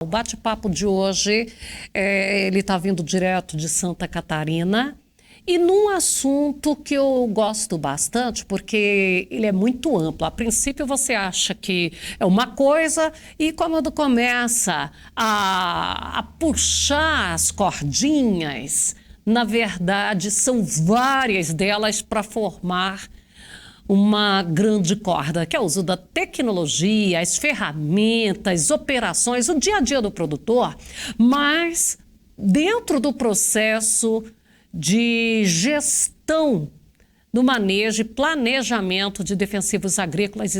O bate-papo de hoje, ele está vindo direto de Santa Catarina e num assunto que eu gosto bastante, porque ele é muito amplo. A princípio você acha que é uma coisa e quando começa a puxar as cordinhas, na verdade são várias delas para formar uma grande corda, que é o uso da tecnologia, as ferramentas, operações, o dia a dia do produtor, mas dentro do processo de gestão do manejo e planejamento de defensivos agrícolas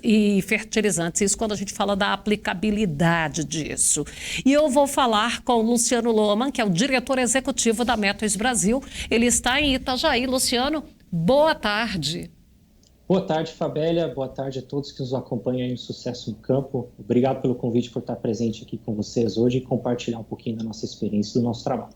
e fertilizantes. Isso quando a gente fala da aplicabilidade disso. E eu vou falar com o Luciano Lohmann, que é o diretor executivo da Métodos Brasil. Ele está em Itajaí. Luciano, boa tarde. Boa tarde, Fabélia. Boa tarde a todos que nos acompanham aí no Sucesso no Campo. Obrigado pelo convite por estar presente aqui com vocês hoje e compartilhar um pouquinho da nossa experiência e do nosso trabalho.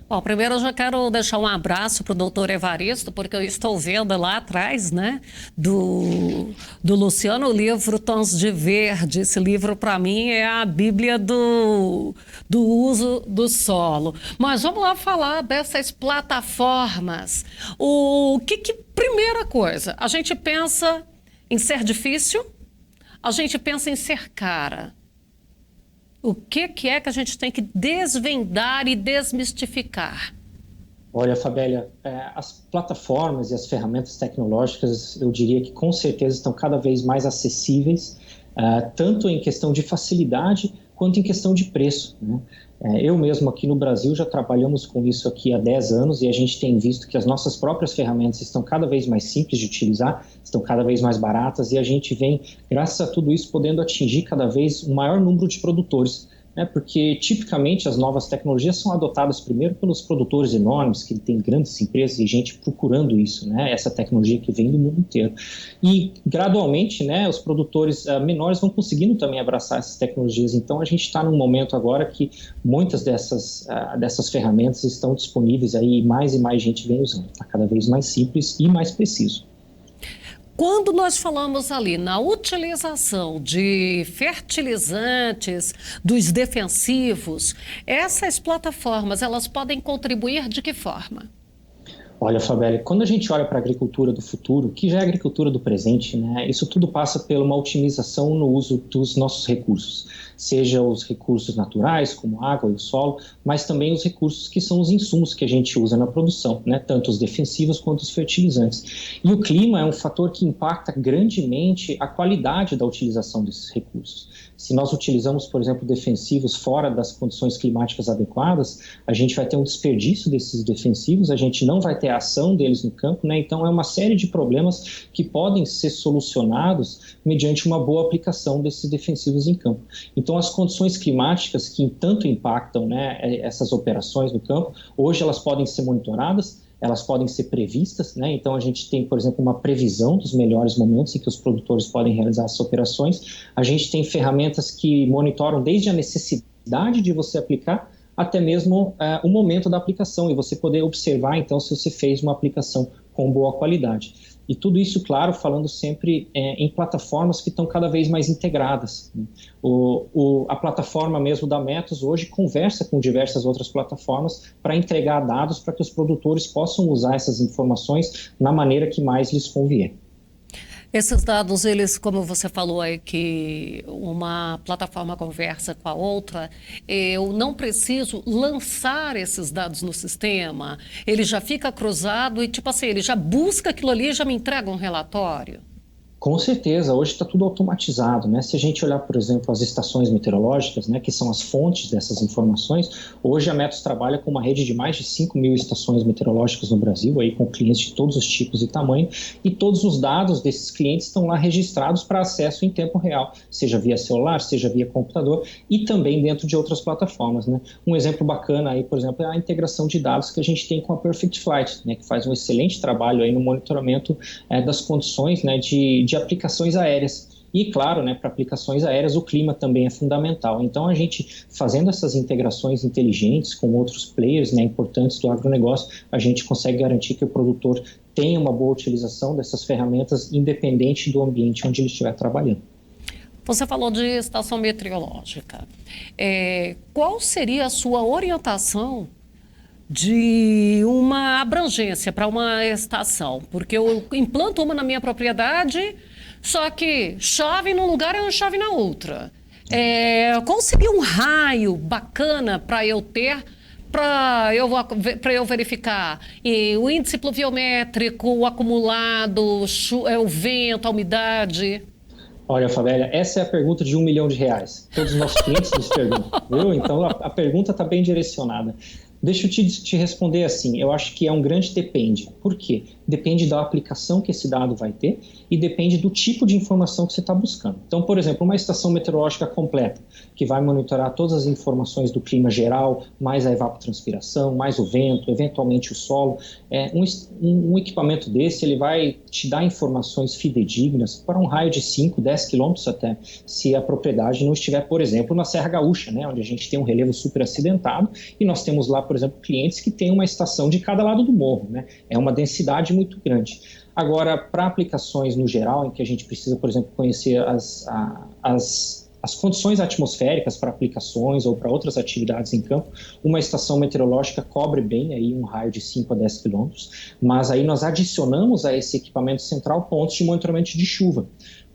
Bom, primeiro eu já quero deixar um abraço para o doutor Evaristo, porque eu estou vendo lá atrás, né, do Luciano, o livro Tons de Verde. Esse livro, para mim, é a bíblia do uso do solo. Mas vamos lá falar dessas plataformas. Primeira coisa, a gente pensa em ser difícil, a gente pensa em ser cara. O que é que a gente tem que desvendar e desmistificar? Olha, Fabélia, as plataformas e as ferramentas tecnológicas, eu diria que com certeza estão cada vez mais acessíveis, tanto em questão de facilidade quanto em questão de preço, né? Eu mesmo aqui no Brasil já trabalhamos com isso aqui há 10 anos e a gente tem visto que as nossas próprias ferramentas estão cada vez mais simples de utilizar, estão cada vez mais baratas e a gente vem, graças a tudo isso, podendo atingir cada vez um maior número de produtores, né? Porque tipicamente as novas tecnologias são adotadas primeiro pelos produtores enormes, que têm grandes empresas e gente procurando isso, né? Essa tecnologia que vem do mundo inteiro. E gradualmente, né, os produtores menores vão conseguindo também abraçar essas tecnologias. Então a gente está num momento agora que muitas dessas ferramentas estão disponíveis aí e mais gente vem usando. Está cada vez mais simples e mais preciso. Quando nós falamos ali na utilização de fertilizantes, dos defensivos, essas plataformas, elas podem contribuir de que forma? Olha, Fabélia, quando a gente olha para a agricultura do futuro, que já é a agricultura do presente, né, isso tudo passa por uma otimização no uso dos nossos recursos, seja os recursos naturais, como a água e o solo, mas também os recursos que são os insumos que a gente usa na produção, né, tanto os defensivos quanto os fertilizantes. E o clima é um fator que impacta grandemente a qualidade da utilização desses recursos. Se nós utilizamos, por exemplo, defensivos fora das condições climáticas adequadas, a gente vai ter um desperdício desses defensivos, a gente não vai ter a ação deles no campo, né? Então é uma série de problemas que podem ser solucionados mediante uma boa aplicação desses defensivos em campo. Então as condições climáticas que tanto impactam, né, essas operações no campo, hoje elas podem ser monitoradas, elas podem ser previstas, né? Então a gente tem, por exemplo, uma previsão dos melhores momentos em que os produtores podem realizar essas operações. A gente tem ferramentas que monitoram desde a necessidade de você aplicar até mesmo o momento da aplicação e você poder observar, então, se você fez uma aplicação com boa qualidade. E tudo isso, claro, falando sempre em plataformas que estão cada vez mais integradas. A plataforma mesmo da Métodos hoje conversa com diversas outras plataformas para entregar dados para que os produtores possam usar essas informações na maneira que mais lhes convier. Esses dados, eles, como você falou aí, que uma plataforma conversa com a outra, eu não preciso lançar esses dados no sistema, ele já fica cruzado e, tipo assim, ele já busca aquilo ali e já me entrega um relatório? Com certeza, hoje está tudo automatizado, né? Se a gente olhar, por exemplo, as estações meteorológicas, né, que são as fontes dessas informações, hoje a Métodos trabalha com uma rede de mais de 5.000 estações meteorológicas no Brasil, aí com clientes de todos os tipos e tamanhos, e todos os dados desses clientes estão lá registrados para acesso em tempo real, seja via celular, seja via computador, e também dentro de outras plataformas, né? Um exemplo bacana aí, por exemplo, é a integração de dados que a gente tem com a Perfect Flight, né, que faz um excelente trabalho aí no monitoramento das condições, né, de aplicações aéreas. E, claro, né, para aplicações aéreas, o clima também é fundamental. Então, a gente fazendo essas integrações inteligentes com outros players, né, importantes do agronegócio, a gente consegue garantir que o produtor tenha uma boa utilização dessas ferramentas, independente do ambiente onde ele estiver trabalhando. Você falou de estação meteorológica. Qual seria a sua orientação de uma abrangência para uma estação? Porque eu implanto uma na minha propriedade, só que chove num lugar e não chove na outra. Qual seria um raio bacana para eu ter, para eu verificar o índice pluviométrico, o acumulado, o vento, a umidade? Olha, Fabélia, essa é a pergunta de R$1 milhão. Todos os nossos clientes nos perguntam, viu? Então, a pergunta está bem direcionada. Deixa eu te responder assim, eu acho que é um grande depende. Por quê? Depende da aplicação que esse dado vai ter e depende do tipo de informação que você está buscando. Então, por exemplo, uma estação meteorológica completa, que vai monitorar todas as informações do clima geral, mais a evapotranspiração, mais o vento, eventualmente o solo, um equipamento desse ele vai te dar informações fidedignas para um raio de 5, 10 quilômetros até, se a propriedade não estiver, por exemplo, na Serra Gaúcha, né, onde a gente tem um relevo super acidentado e nós temos lá, por exemplo, clientes que têm uma estação de cada lado do morro, né? É uma densidade muito grande. Agora, para aplicações no geral, em que a gente precisa, por exemplo, conhecer as condições atmosféricas para aplicações ou para outras atividades em campo, uma estação meteorológica cobre bem aí um raio de 5 a 10 quilômetros, mas aí nós adicionamos a esse equipamento central pontos de monitoramento de chuva,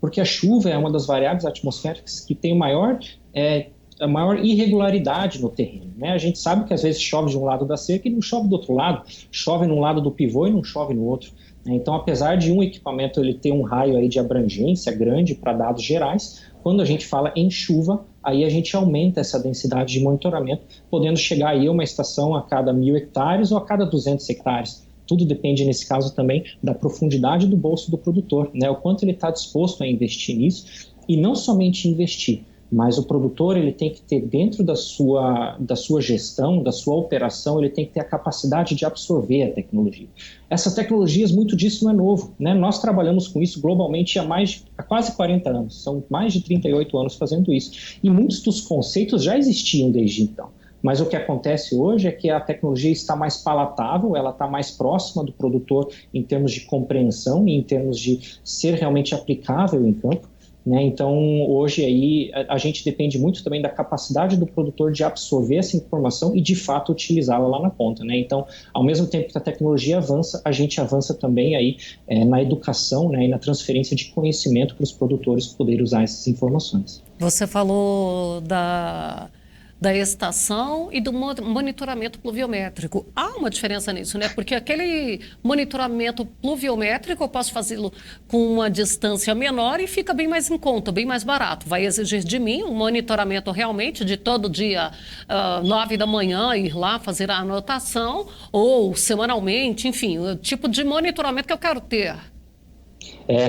porque a chuva é uma das variáveis atmosféricas que tem a maior irregularidade no terreno, né? A gente sabe que às vezes chove de um lado da cerca e não chove do outro lado, chove num lado do pivô e não chove no outro, né? Então, apesar de um equipamento ele ter um raio aí de abrangência grande para dados gerais, quando a gente fala em chuva, aí a gente aumenta essa densidade de monitoramento, podendo chegar aí a uma estação a cada 1.000 hectares ou a cada 200 hectares. Tudo depende, nesse caso também, da profundidade do bolso do produtor, né? O quanto ele está disposto a investir nisso, e não somente investir, mas o produtor ele tem que ter dentro da sua gestão, da sua operação, ele tem que ter a capacidade de absorver a tecnologia. Essas tecnologias, muito disso não é novo, né? Nós trabalhamos com isso globalmente há quase 40 anos, são mais de 38 anos fazendo isso. E muitos dos conceitos já existiam desde então. Mas o que acontece hoje é que a tecnologia está mais palatável, ela está mais próxima do produtor em termos de compreensão e em termos de ser realmente aplicável em campo. Né? Então, hoje aí, a gente depende muito também da capacidade do produtor de absorver essa informação e, de fato, utilizá-la lá na ponta. Né? Então, ao mesmo tempo que a tecnologia avança, a gente avança também aí, na educação, né, e na transferência de conhecimento para os produtores poderem usar essas informações. Você falou da estação e do monitoramento pluviométrico. Há uma diferença nisso, né? Porque aquele monitoramento pluviométrico eu posso fazê-lo com uma distância menor e fica bem mais em conta, bem mais barato. Vai exigir de mim um monitoramento realmente de todo dia, 9 da manhã, ir lá fazer a anotação, ou semanalmente, enfim, o tipo de monitoramento que eu quero ter.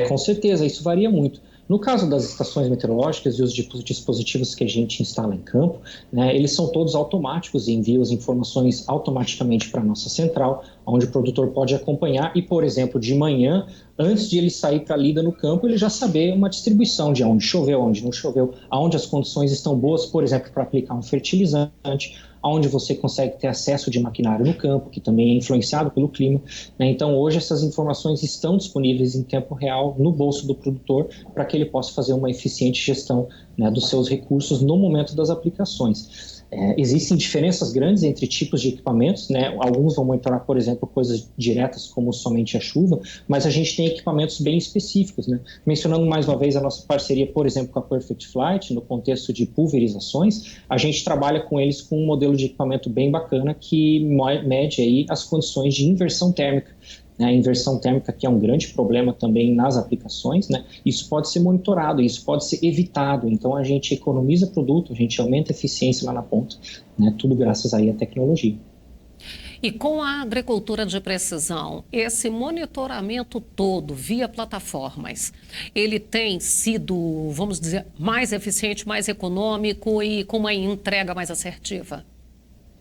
Com certeza, isso varia muito. No caso das estações meteorológicas e os dispositivos que a gente instala em campo, né, eles são todos automáticos e enviam as informações automaticamente para a nossa central, onde o produtor pode acompanhar e, por exemplo, de manhã, antes de ele sair para a lida no campo, ele já saber uma distribuição de onde choveu, onde não choveu, aonde as condições estão boas, por exemplo, para aplicar um fertilizante, onde você consegue ter acesso de maquinário no campo, que também é influenciado pelo clima, né? Então, hoje essas informações estão disponíveis em tempo real no bolso do produtor para que ele possa fazer uma eficiente gestão, né, dos seus recursos no momento das aplicações. Existem diferenças grandes entre tipos de equipamentos, né? Alguns vão monitorar, por exemplo, coisas diretas como somente a chuva, mas a gente tem equipamentos bem específicos, né? Mencionando mais uma vez a nossa parceria, por exemplo, com a Perfect Flight, no contexto de pulverizações, a gente trabalha com eles com um modelo de equipamento bem bacana que mede aí as condições de inversão térmica. A inversão térmica, que é um grande problema também nas aplicações, né? Isso pode ser monitorado, isso pode ser evitado. Então, a gente economiza produto, a gente aumenta a eficiência lá na ponta, né? Tudo graças aí à tecnologia. E com a agricultura de precisão, esse monitoramento todo via plataformas, ele tem sido, vamos dizer, mais eficiente, mais econômico e com uma entrega mais assertiva?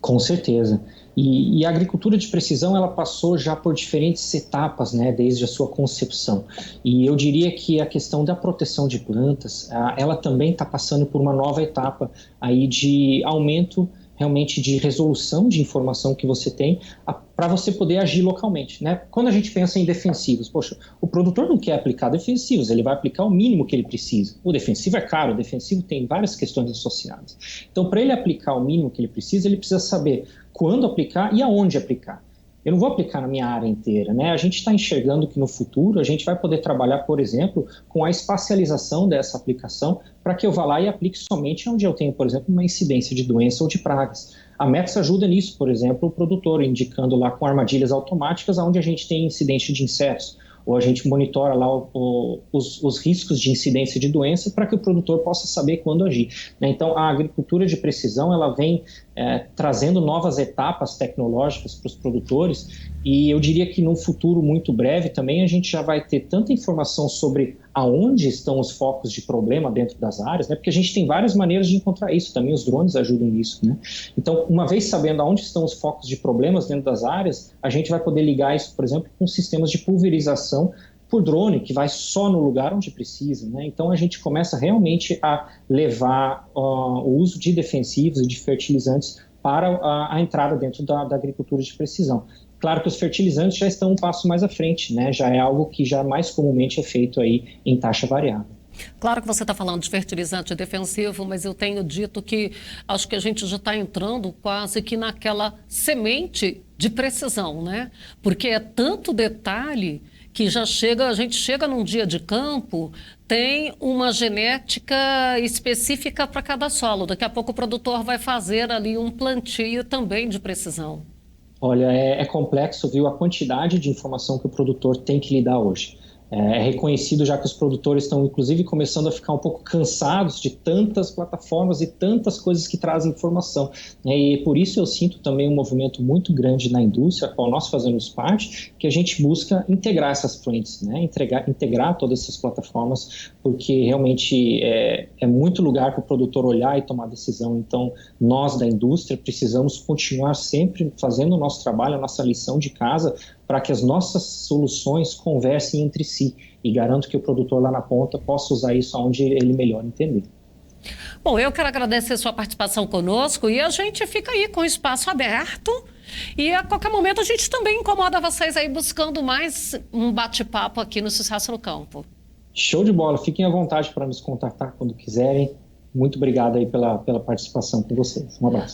Com certeza. E a agricultura de precisão, ela passou já por diferentes etapas, né, desde a sua concepção. E eu diria que a questão da proteção de plantas, ela também está passando por uma nova etapa aí de aumento realmente de resolução de informação que você tem para você poder agir localmente, né? Quando a gente pensa em defensivos, poxa, o produtor não quer aplicar defensivos, ele vai aplicar o mínimo que ele precisa. O defensivo é caro, o defensivo tem várias questões associadas. Então, para ele aplicar o mínimo que ele precisa saber quando aplicar e aonde aplicar. Eu não vou aplicar na minha área inteira, né? A gente está enxergando que no futuro a gente vai poder trabalhar, por exemplo, com a espacialização dessa aplicação para que eu vá lá e aplique somente onde eu tenho, por exemplo, uma incidência de doença ou de pragas. A Metsu ajuda nisso, por exemplo, o produtor indicando lá com armadilhas automáticas onde a gente tem incidência de insetos, ou a gente monitora lá os riscos de incidência de doença para que o produtor possa saber quando agir, né? Então, a agricultura de precisão, ela vem trazendo novas etapas tecnológicas para os produtores, e eu diria que num futuro muito breve também a gente já vai ter tanta informação sobre aonde estão os focos de problema dentro das áreas, né? Porque a gente tem várias maneiras de encontrar isso, também os drones ajudam nisso, né? Então, uma vez sabendo aonde estão os focos de problemas dentro das áreas, a gente vai poder ligar isso, por exemplo, com sistemas de pulverização por drone, que vai só no lugar onde precisa, né? Então, a gente começa realmente a levar o uso de defensivos e de fertilizantes para a entrada dentro da agricultura de precisão. Claro que os fertilizantes já estão um passo mais à frente, né? Já é algo que já mais comumente é feito aí em taxa variável. Claro que você está falando de fertilizante defensivo, mas eu tenho dito que acho que a gente já está entrando quase que naquela semente de precisão, né? Porque é tanto detalhe que a gente chega num dia de campo, tem uma genética específica para cada solo. Daqui a pouco o produtor vai fazer ali um plantio também de precisão. Olha, é complexo, viu, a quantidade de informação que o produtor tem que lidar hoje. É reconhecido já que os produtores estão, inclusive, começando a ficar um pouco cansados de tantas plataformas e tantas coisas que trazem informação, né? E por isso eu sinto também um movimento muito grande na indústria, a qual nós fazemos parte, que a gente busca integrar essas frentes, né? Integrar todas essas plataformas, porque realmente é muito lugar para o produtor olhar e tomar decisão. Então, nós da indústria precisamos continuar sempre fazendo o nosso trabalho, a nossa lição de casa, para que as nossas soluções conversem entre si, e garanto que o produtor lá na ponta possa usar isso onde ele melhor entender. Bom, eu quero agradecer a sua participação conosco e a gente fica aí com o espaço aberto e a qualquer momento a gente também incomoda vocês aí buscando mais um bate-papo aqui no Sucesso no Campo. Show de bola, fiquem à vontade para nos contactar quando quiserem. Muito obrigado aí pela participação com vocês. Um abraço.